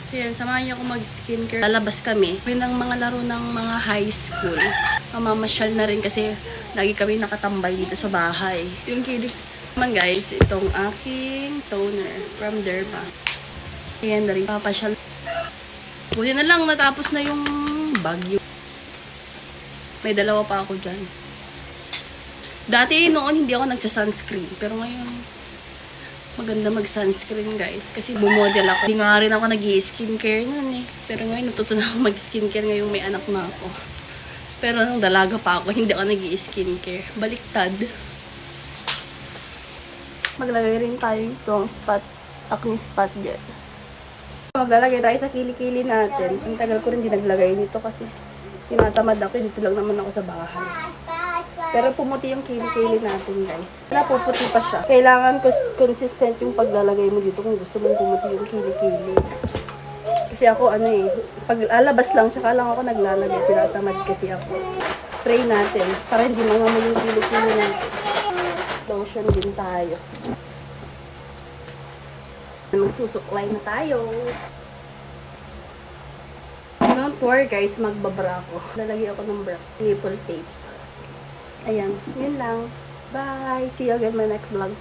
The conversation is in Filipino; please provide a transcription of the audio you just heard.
So yan, samahan niyo ako mag-skincare. Lalabas kami. May ng mga laro ng mga high school. Mamamasyal na rin kasi lagi kami nakatambay dito sa bahay. Yung kilig naman guys, itong aking toner from Derma. Ayan na rin, papasyal. Buti na lang natapos na yung bagyo. May dalawa pa ako dyan. Dati noon hindi ako nagsa-sunscreen. Pero ngayon, maganda mag-sunscreen guys. Kasi bumodel ako. Hindi nga rin ako nag-i-skincare nun eh. Pero ngayon natuto na ako mag-skincare ngayong may anak na ako. Pero nung dalaga pa ako, hindi ako nag-i-skincare. Baliktad. Maglagay rin tayo itong acne spot gel. Maglalagay tayo sa kilikili natin. Ang tagal ko rin din naglagay nito kasi tinatamad ako. Dito lang naman ako sa bahay. Pero pumuti yung kilikili natin guys. Napuputi pa siya. Kailangan consistent yung paglalagay mo dito kung gusto mong pumuti yung kilikili. Kasi ako pag alabas lang, tsaka lang ako naglalagay. Tinatamad kasi ako. Spray natin para hindi mangamoy yung kilikili natin. Lotion din tayo. Magsusuklay na tayo. Don't worry guys, magbabra ako. Lalagay ako ng bra. Nipple tape. Ayan, yun lang. Bye! See you again in my next vlog.